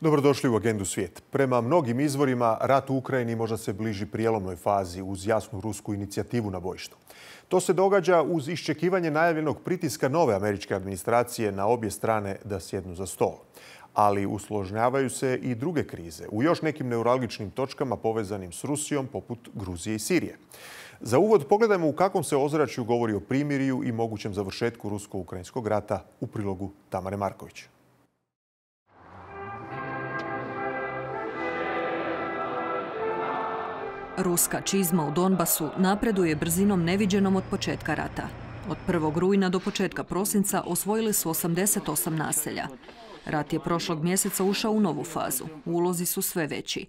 Dobrodošli u Agendu Svijet. Prema mnogim izvorima, rat u Ukrajini možda se bliži prijelomnoj fazi uz jasnu rusku inicijativu na bojištu. To se događa uz iščekivanje najavljenog pritiska nove američke administracije na obje strane da sjednu za stol. Ali usložnjavaju se i druge krize u još nekim neuralgičnim točkama povezanim s Rusijom, poput Gruzije i Sirije. Za uvod pogledajmo u kakvom se ozračju govori o primirju i mogućem završetku rusko-ukrajinskog rata u prilogu Tamare Marković. Ruska čizma u Donbasu napreduje brzinom neviđenom od početka rata. Od 1. rujna do početka prosinca osvojili su 88 naselja. Rat je prošlog mjeseca ušao u novu fazu. Ulozi su sve veći.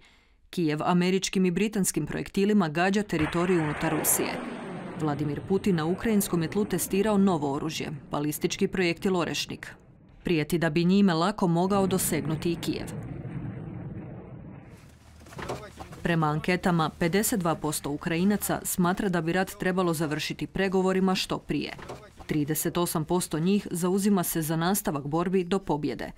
Kijev američkim i britanskim projektilima gađa teritoriju unutar Rusije. Vladimir Putin na ukrajinskom je tlu testirao novo oružje, balistički projektil Orešnik. Prijeti da bi njime lako mogao dosegnuti i Kijev. Prema anketama, 52% Ukrajinaca smatra da bi rat trebalo završiti pregovorima što prije. 38% njih zauzima se za nastavak borbi do pobjede.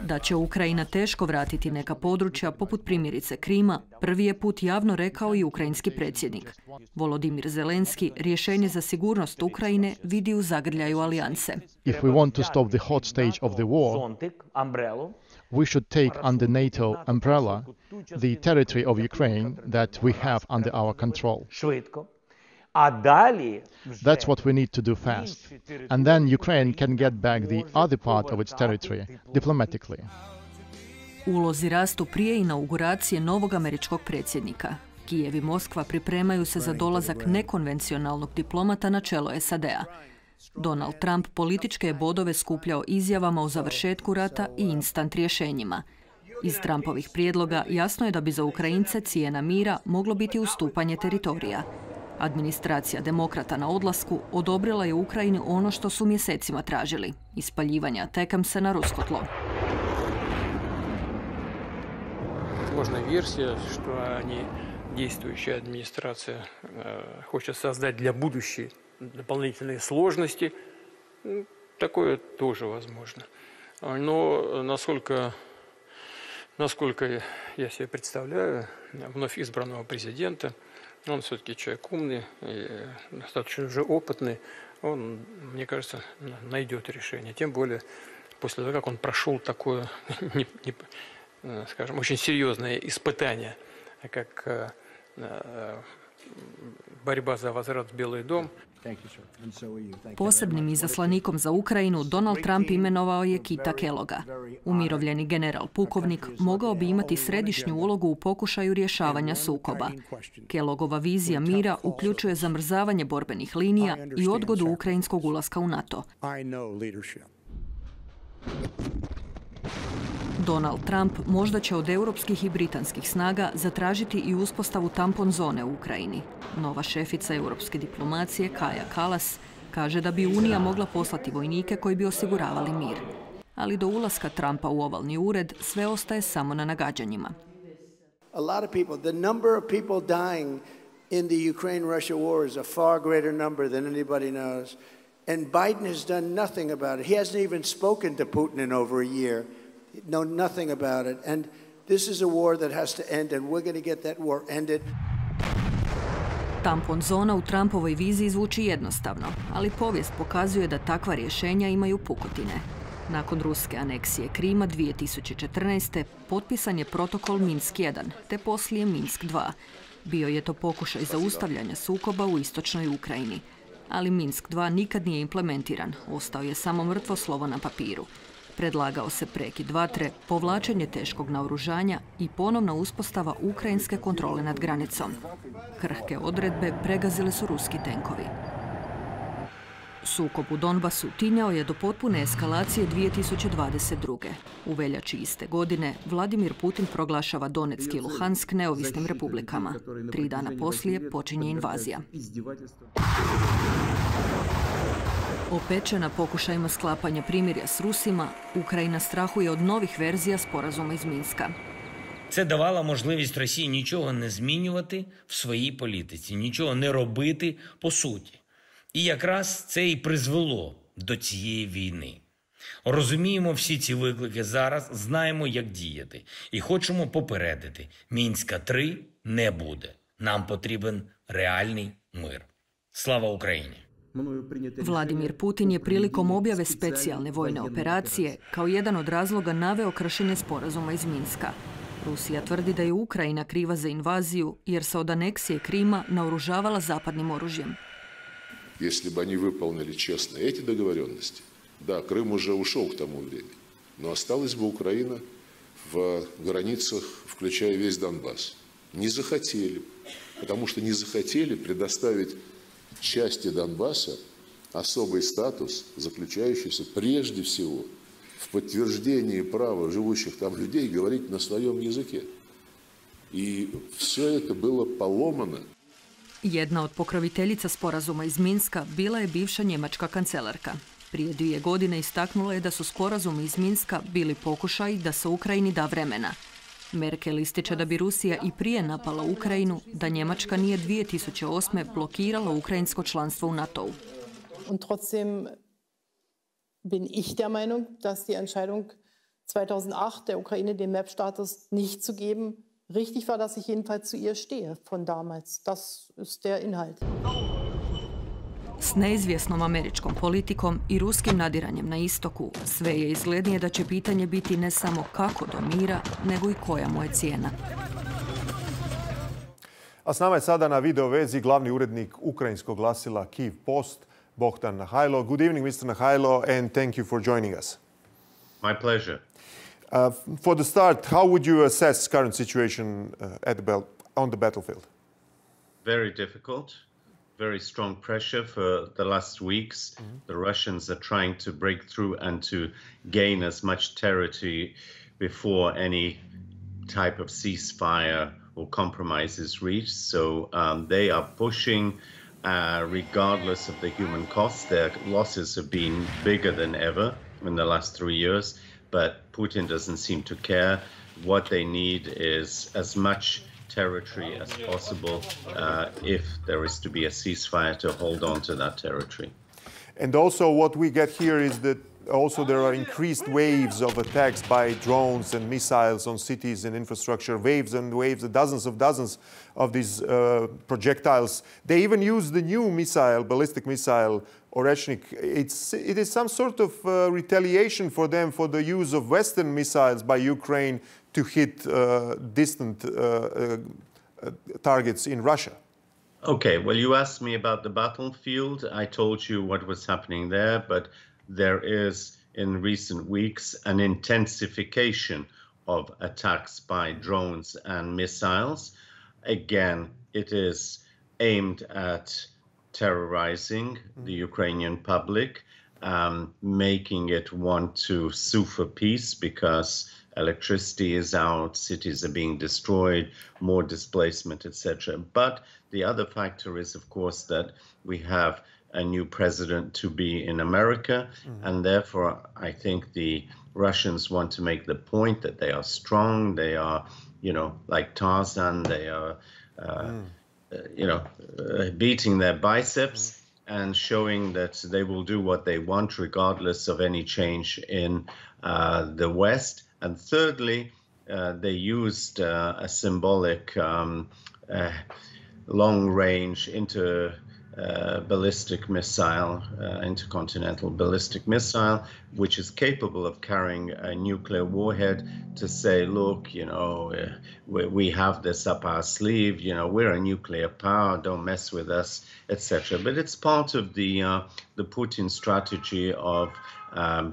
Da će Ukrajina teško vratiti neka područja, poput primjerice Krima, prvi je put javno rekao i ukrajinski predsjednik. Volodimir Zelenski rješenje za sigurnost Ukrajine vidi u zagrljaju alijanse. If we want to stop the hot stage of the war, we should take under NATO umbrella the territory of Ukraine that we have under our control. That's what we need to do fast. And then Ukraine can get back the other part of its territory diplomatically. Ulozi rastu prije inauguracije novog američkog predsjednika. Kijev i Moskva pripremaju se za dolazak nekonvencionalnog diplomata na čelo SAD-a. Donald Trump političke je bodove skupljao izjavama o završetku rata i instant rješenjima. Iz Trumpovih prijedloga jasno je da bi za Ukrajince cijena mira moglo biti ustupanje teritorija. Administracija demokrata na odlasku odobrila je Ukrajini ono što su mjesecima tražili – ispaljivanje ATACMS-a na rusko tlo. Možda версия, что они, действующая администрация, хочет создать для будущей дополнительные сложности. Такое тоже возможно. Но насколько я себе представляю, вновь избранного президента, он все-таки человек умный, и достаточно уже опытный, он, мне кажется, найдет решение. Тем более после того, как он прошел такое, скажем, очень серьезное испытание, как борьба за возврат в Белый дом. Posebnim izaslanikom za Ukrajinu Donald Trump imenovao je Keitha Kellogga. Umirovljeni general pukovnik mogao bi imati središnju ulogu u pokušaju rješavanja sukoba. Kelloggova vizija mira uključuje zamrzavanje borbenih linija i odgodu ukrajinskog ulaska u NATO. Donald Trump možda će od europskih i britanskih snaga zatražiti i uspostavu tampon zone u Ukrajini. Nova šefica europske diplomacije Kaja Kallas kaže da bi Unija mogla poslati vojnike koji bi osiguravali mir. Ali do ulaska Trumpa u ovalni ured sve ostaje samo na nagađanjima. A lot of people, the number of people dying in the Ukraine-Russia war is a far greater number than anybody knows. And Biden has done nothing about it. He hasn't even spoken to Putin in over a year. Know nothing about it. And this is a war that has to end, and we're going to get that war ended. Tampon zona u Trumpovoj viziji zvuči jednostavno, ali povijest pokazuje da takva rješenja imaju pukotine. Nakon ruske aneksije Krima 2014. potpisan je protokol Minsk 1, te poslije Minsk 2. Bio je to pokušaj zaustavljanja sukoba u istočnoj Ukrajini. Ali Minsk 2 nikad nije implementiran, ostao je samo mrtvo slovo na papiru. Predlagao se prekid vatre, povlačenje teškog naoružanja i ponovna uspostava ukrajinske kontrole nad granicom. Krhke odredbe pregazili su ruski tenkovi. Sukob u Donbasu tinjao je do potpune eskalacije 2022. U veljači iste godine Vladimir Putin proglašava Donetsk i Luhansk neovisnim republikama. 3 dana poslije počinje invazija. Opečena pokušajima sklapanja primirja s Rusima, Ukrajina strahuje od novih verzija sporazuma iz Minska. Це давало можливість Росії нічого не змінювати в своїй політиці, нічого не робити по суті. І якраз це і призвело до цієї війни. Розуміємо всі ці виклики зараз, знаємо, як діяти. І хочемо попередити, Мінська 3 не буде. Нам потрібен реальний мир. Slava Ukrajini! Vladimir Putin je prilikom objave specijalne vojne operacije kao jedan od razloga naveo kršenje sporazuma iz Minska. Rusija tvrdi da je Ukrajina kriva za invaziju jer se od aneksije Krima naoružavala zapadnim oružjem. Если бы они выполнили честно эти договоренности, да, Крым уже ушел к тому времени, но осталась бы Украина в границах, включая весь Донбасс. Не захотели, потому что не захотели предоставить части Донбасса особый статус, заключающийся прежде всего в подтверждении права живущих там людей говорить на своем языке. И все это было поломано. Jedna od pokroviteljica sporazuma iz Minska bila je bivša njemačka kancelarka. Prije 2 godine istaknula je da su sporazumi iz Minska bili pokušaj da se Ukrajini da vremena. Merkel ističe da bi Rusija i prije napala Ukrajinu, da Njemačka nije 2008. blokirala ukrajinsko članstvo u NATO-u. Und trotzdem bin ich der Meinung, dass die Entscheidung 2008 der Ukraine den Map-Status nicht zu geben richtig war, dass ich jedenfalls zu ihr stehe von damals. Das ist der Inhalt. S neizvjesnom američkom politikom i ruskim nadiranjem na istoku, sve je izglednije da će pitanje biti ne samo kako do mira, nego i koja mu je cijena. A s nama je sada na video vezi glavni urednik ukrajinskog glasila Kyiv Post, Bohdanom Nahaylom. Good evening, Mr. Nahaylo, and thank you for joining us. My pleasure. For the start, how would you assess current situation on the battlefield? Very difficult. Very strong pressure for the last weeks. The Russians are trying to break through and to gain as much territory before any type of ceasefire or compromise is reached. So they are pushing regardless of the human costs. Their losses have been bigger than ever in the last 3 years, but Putin doesn't seem to care. What they need is as much territory as possible if there is to be a ceasefire to hold on to that territory. And also what we get here is that also there are increased waves of attacks by drones and missiles on cities and infrastructure, waves and waves, dozens of these projectiles. They even use the new missile, ballistic missile, očekuje. It is some sort of retaliation for them for the use of Western missiles by Ukraine to hit distant targets in Russia. Okay, well, you asked me about the battlefield. I told you what was happening there, but there is, in recent weeks, an intensification of attacks by drones and missiles. Again, it is aimed at terrorizing the Ukrainian public, making it want to sue for peace because electricity is out, cities are being destroyed, more displacement, etc. But the other factor is, of course, that we have a new president to be in America, and therefore I think the Russians want to make the point that they are strong, they are, like Tarzan, they are, beating their biceps and showing that they will do what they want regardless of any change in the West. And thirdly, they used a symbolic long-range ballistic missile, intercontinental ballistic missile, which is capable of carrying a nuclear warhead to say, look, we have this up our sleeve, we're a nuclear power, don't mess with us, etc. But it's part of the Putin strategy of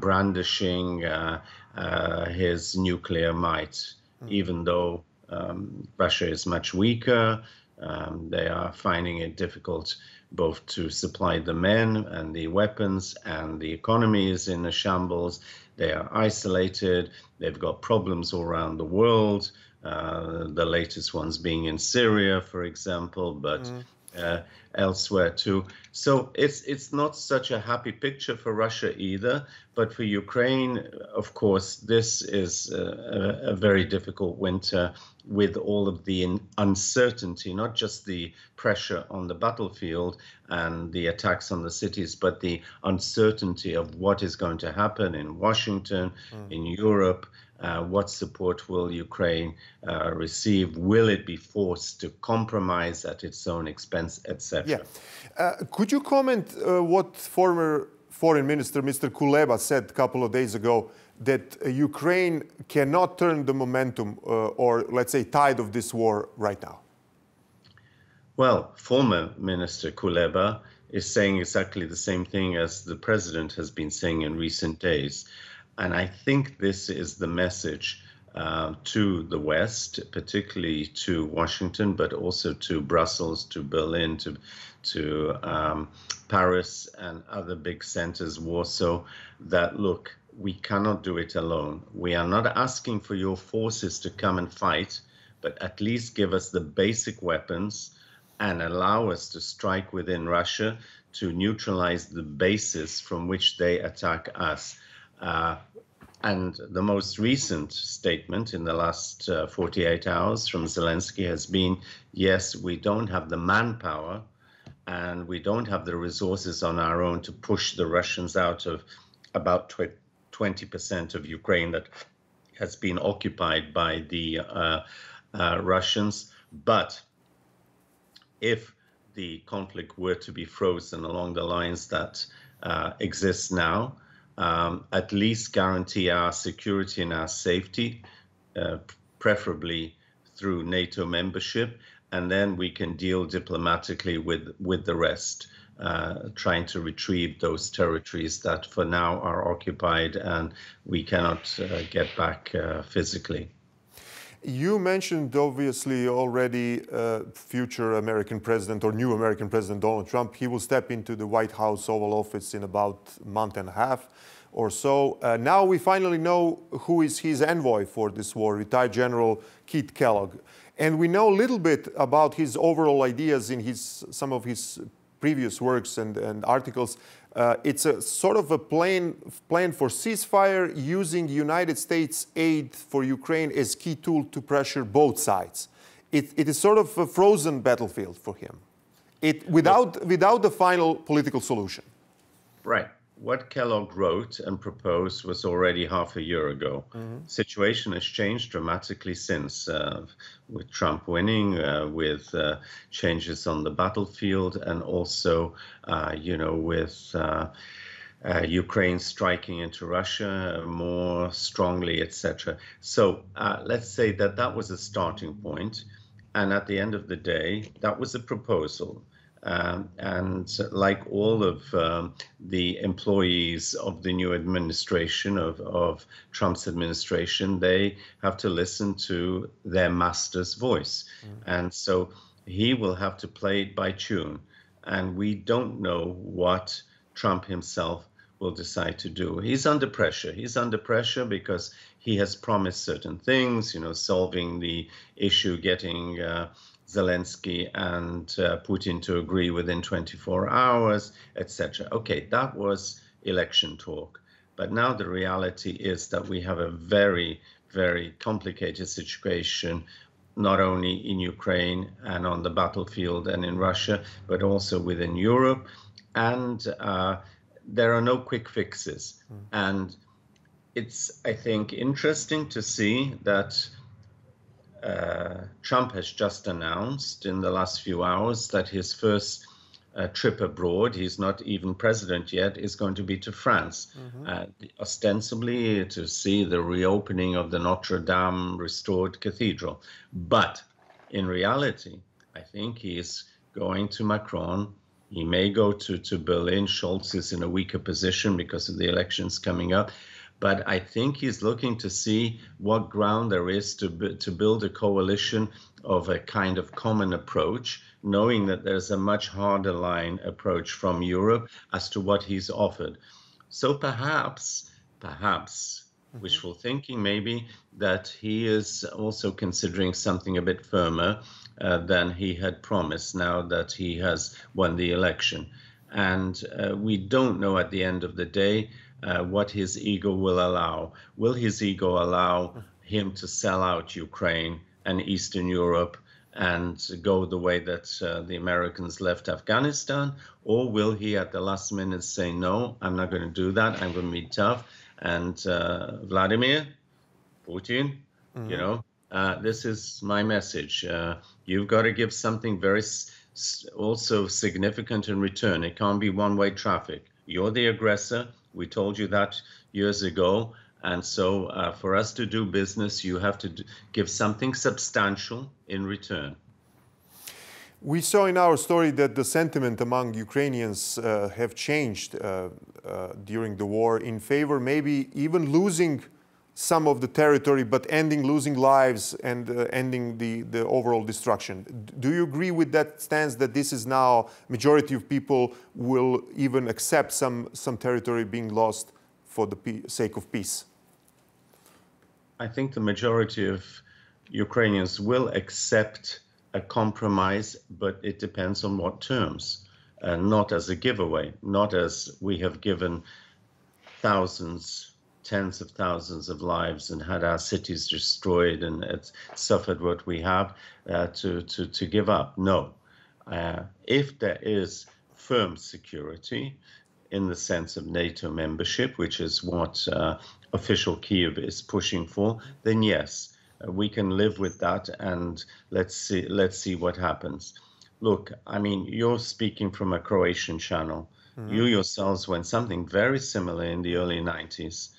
brandishing his nuclear might, even though Russia is much weaker. They are finding it difficult both to supply the men and the weapons, and the economy is in a shambles. They are isolated. They've got problems all around the world. The latest ones being in Syria, for example, but elsewhere too. So it's not such a happy picture for Russia either, but for Ukraine, of course, this is a very difficult winter with all of the uncertainty, not just the pressure on the battlefield and the attacks on the cities, but the uncertainty of what is going to happen in Washington, in Europe. What support will Ukraine receive? Will it be forced to compromise at its own expense, etc.? Yeah. Could you comment what former Foreign Minister Mr. Kuleba said a couple of days ago, that Ukraine cannot turn the momentum or, let's say, tide of this war right now? Well, former Minister Kuleba is saying exactly the same thing as the president has been saying in recent days. And I think this is the message to the West, particularly to Washington, but also to Brussels, to Berlin, to Paris and other big centers, Warsaw, that, look, we cannot do it alone. We are not asking for your forces to come and fight, but at least give us the basic weapons and allow us to strike within Russia to neutralize the basis from which they attack us. And the most recent statement in the last 48 hours from Zelensky has been, yes, we don't have the manpower and we don't have the resources on our own to push the Russians out of about 20% of Ukraine that has been occupied by the Russians. But if the conflict were to be frozen along the lines that exist now, at least guarantee our security and our safety, preferably through NATO membership, and then we can deal diplomatically with the rest, trying to retrieve those territories that for now are occupied and we cannot get back physically. You mentioned, obviously, already future American president or new American president Donald Trump. He will step into the White House Oval Office in about a month and a half or so. Now we finally know who is his envoy for this war, retired General Keitha Kellogga. And we know a little bit about his overall ideas in some of his previous works and articles. It's a sort of a plan for ceasefire using United States aid for Ukraine as key tool to pressure both sides. It is sort of a frozen battlefield for him, without the final political solution. Right. What Kellogg wrote and proposed was already half a year ago. Situation has changed dramatically since, with Trump winning, with changes on the battlefield, and also, with Ukraine striking into Russia more strongly, etc. So let's say that was a starting point, and at the end of the day, that was a proposal. And like all of the employees of the new administration, of Trump's administration, they have to listen to their master's voice. And so he will have to play it by tune. And we don't know what Trump himself will decide to do. He's under pressure. He's under pressure because he has promised certain things, solving the issue, getting Zelensky and Putin to agree within 24 hours, etc. Okay, that was election talk. But now the reality is that we have a very, very complicated situation, not only in Ukraine and on the battlefield and in Russia, but also within Europe. And there are no quick fixes. And it's, I think, interesting to see that Trump has just announced in the last few hours that his first trip abroad, he's not even president yet, is going to be to France, ostensibly to see the reopening of the Notre Dame restored cathedral. But in reality, I think he is going to Macron. He may go to Berlin. Scholz is in a weaker position because of the elections coming up. But I think he's looking to see what ground there is to build a coalition of a kind of common approach, knowing that there's a much harder line approach from Europe as to what he's offered. So perhaps wishful thinking maybe, that he is also considering something a bit firmer than he had promised now that he has won the election. And we don't know at the end of the day what his ego will allow. Will his ego allow him to sell out Ukraine and Eastern Europe and go the way that the Americans left Afghanistan? Or will he at the last minute say, no, I'm not going to do that, I'm going to be tough, and Vladimir Putin, you know, this is my message. You've got to give something very also significant in return. It can't be one-way traffic. You're the aggressor. We told you that years ago. And so for us to do business, you have to give something substantial in return. We saw in our story that the sentiment among Ukrainians have changed during the war in favor, maybe even losing some of the territory, but losing lives and ending the overall destruction. Do you agree with that stance, that this is now majority of people will even accept some territory being lost for the sake of peace? I think the majority of Ukrainians will accept a compromise, but it depends on what terms, not as a giveaway, not as we have given thousands, tens of thousands of lives and had our cities destroyed and suffered what we have to give up. No. If there is firm security in the sense of NATO membership, which is what official Kyiv is pushing for, then yes, we can live with that, and let's see what happens. Look, I mean, you're speaking from a Croatian channel. You yourselves went something very similar in the early 90s.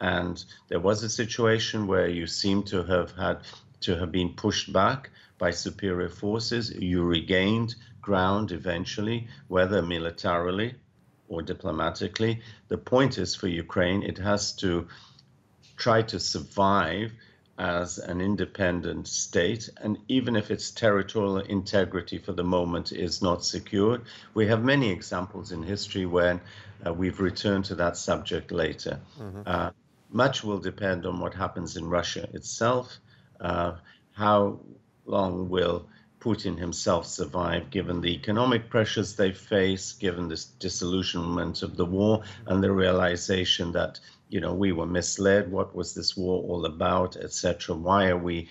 And there was a situation where you seem to have been pushed back by superior forces. You regained ground eventually, whether militarily or diplomatically. The point is, for Ukraine, it has to try to survive as an independent state. And even if its territorial integrity for the moment is not secured, we have many examples in history when we've returned to that subject later. Much will depend on what happens in Russia itself. How long will Putin himself survive, given the economic pressures they face, given this disillusionment of the war and the realization that, you know, we were misled. What was this war all about, etc.? Why are we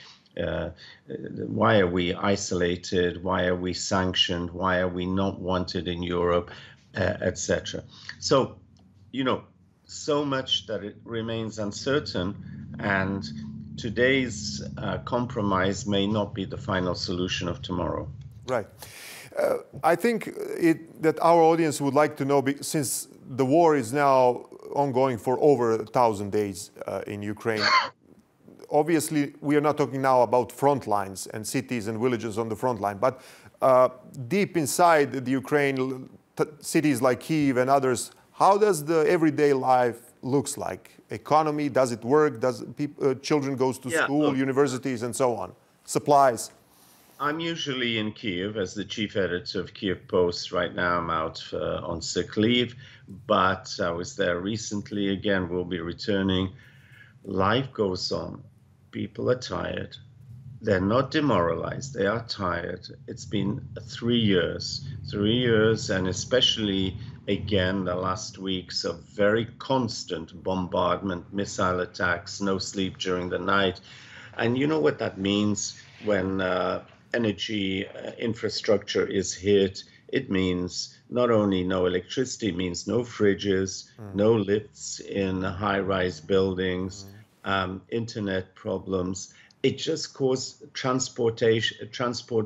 isolated? Why are we sanctioned? Why are we not wanted in Europe, etc.? So, you know, so much that it remains uncertain, and today's compromise may not be the final solution of tomorrow. Right. I think that our audience would like to know, since the war is now ongoing for over 1,000 days in Ukraine, obviously we are not talking now about front lines and cities and villages on the front line, but deep inside the Ukraine, cities like Kyiv and others, how does the everyday life looks like? Economy, does it work? Does children go to school, universities, and so on? Supplies? I'm usually in Kyiv as the chief editor of Kyiv Post. Right now I'm out on sick leave, but I was there recently. Again, we'll be returning. Life goes on. People are tired. They're not demoralized. They are tired. It's been 3 years, and especially, again, the last weeks of very constant bombardment, missile attacks, no sleep during the night. And you know what that means when energy infrastructure is hit? It means not only no electricity, it means no fridges, no lifts in high-rise buildings, internet problems. It just causes transport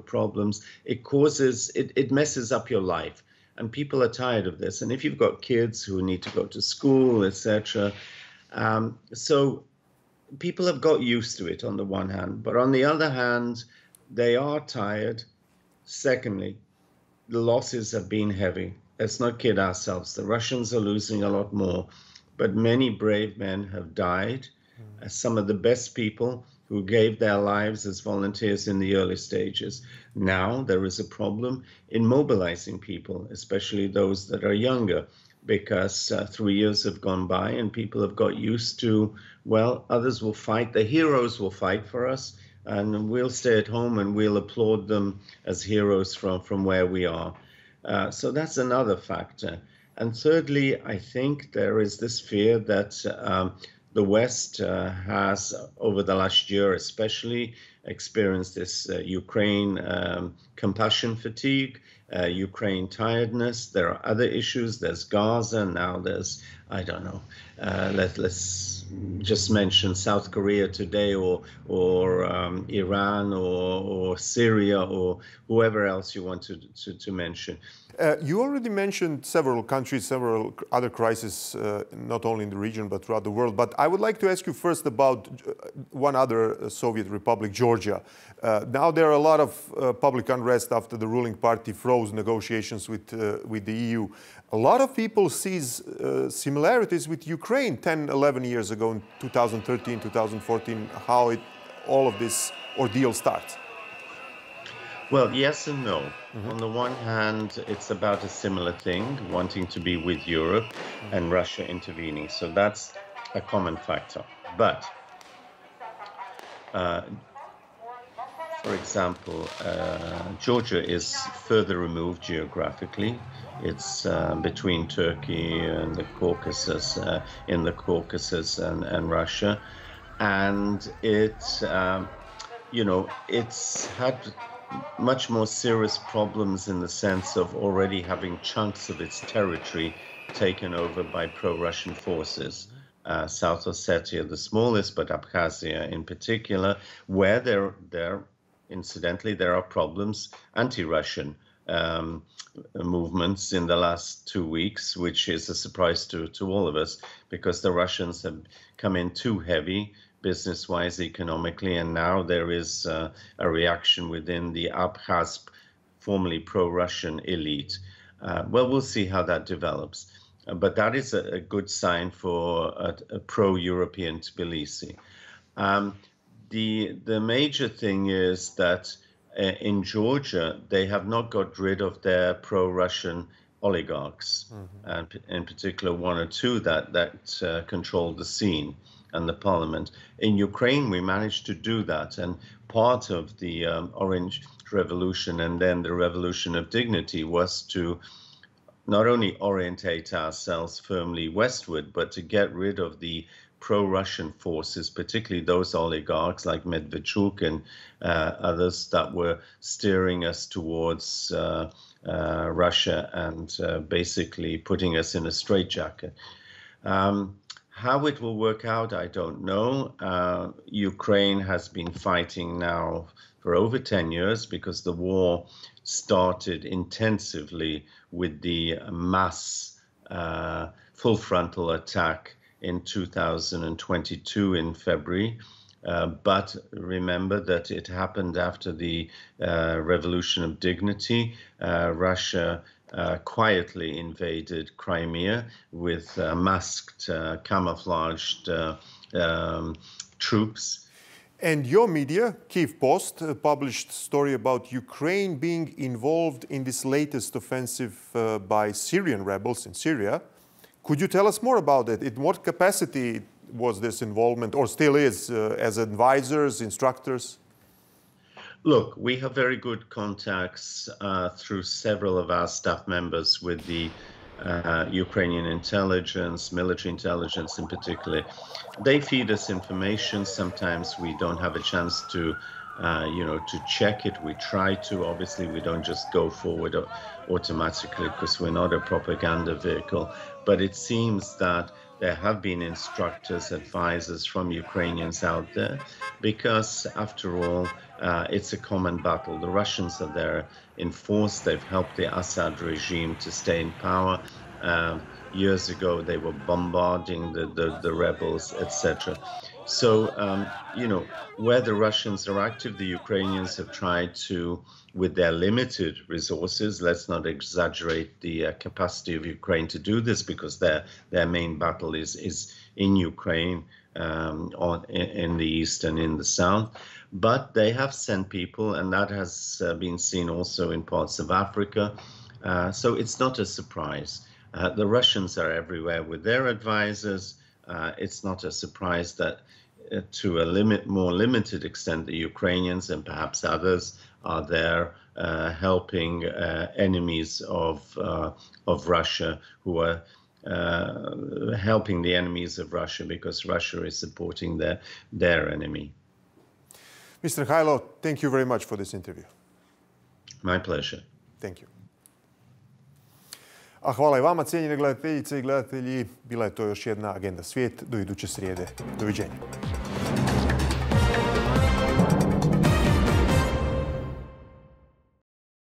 problems. It messes up your life. And people are tired of this. And if you've got kids who need to go to school, etc., so people have got used to it on the one hand. But on the other hand, they are tired. Secondly, the losses have been heavy. Let's not kid ourselves. The Russians are losing a lot more. But many brave men have died. Some of the best people who gave their lives as volunteers in the early stages. Now there is a problem in mobilizing people, especially those that are younger. because 3 years have gone by and people have got used to, well, others will fight, the heroes will fight for us, and we'll stay at home and we'll applaud them as heroes from where we are. So that's another factor. And thirdly, I think there is this fear that the West has, over the last year especially, experienced this Ukraine compassion fatigue, Ukraine tiredness. There are other issues. There's Gaza. Now there's, I don't know, let's just mention South Korea today, or Iran, or Syria, or whoever else you want to mention. You already mentioned several countries, several other crises, not only in the region but throughout the world. But I would like to ask you first about one other Soviet republic, Georgia. Now there are a lot of public unrest after the ruling party froze negotiations with the EU. A lot of people see similarities with Ukraine 10, 11 years ago in 2013, 2014, how all of this ordeal starts. Well, yes and no. On the one hand, it's about a similar thing, wanting to be with Europe and Russia intervening. So that's a common factor. But, for example, Georgia is further removed geographically. It's between Turkey and the Caucasus, in the Caucasus and Russia. And it's had much more serious problems in the sense of already having chunks of its territory taken over by pro-Russian forces. South Ossetia, the smallest, but Abkhazia in particular, where incidentally, there are problems, anti-Russian movements in the last 2 weeks, which is a surprise to all of us, because the Russians have come in too heavy, business-wise, economically, and now there is a reaction within the Abkhaz, formerly pro-Russian elite. Well, we'll see how that develops. But that is a good sign for a pro-European Tbilisi. The major thing is that in Georgia, they have not got rid of their pro-Russian oligarchs, and in particular one or two that control the scene and the parliament. In Ukraine, we managed to do that, and part of the Orange Revolution and then the Revolution of Dignity was to not only orientate ourselves firmly westward, but to get rid of the pro-Russian forces, particularly those oligarchs like Medvedchuk and others that were steering us towards Russia and basically putting us in a straitjacket. How it will work out, I don't know. Ukraine has been fighting now for over 10 years because the war started intensively with the mass full frontal attack in 2022 in February. But remember that it happened after the Revolution of Dignity. Russia quietly invaded Crimea with masked, camouflaged troops. And your media, Kyiv Post, published a story about Ukraine being involved in this latest offensive by Syrian rebels in Syria. Could you tell us more about it? In what capacity was this involvement, or still is, as advisors, instructors? Look, we have very good contacts through several of our staff members with the Ukrainian intelligence, military intelligence in particular. They feed us information. Sometimes we don't have a chance to, to check it. We try to. Obviously, we don't just go forward automatically because we're not a propaganda vehicle. But it seems that there have been instructors, advisors from Ukrainians out there because, after all, it's a common battle. The Russians are there in force. They've helped the Assad regime to stay in power. Years ago, they were bombarding the rebels, etc. So, where the Russians are active, the Ukrainians have tried to, with their limited resources, let's not exaggerate the capacity of Ukraine to do this because their main battle is in Ukraine, in the east and in the south. But they have sent people, and that has been seen also in parts of Africa. So it's not a surprise. The Russians are everywhere with their advisors. It's not a surprise that to a more limited extent, the Ukrainians and perhaps others are there helping enemies of Russia who are helping the enemies of Russia because Russia is supporting their enemy. Mr. Nahaylo, thank you very much for this interview. My pleasure. Thank you. A hvala i vama, cijenjene gledateljice i gledatelji. Bila je to još jedna Agenda Svijet. Do iduće srijede. Doviđenja.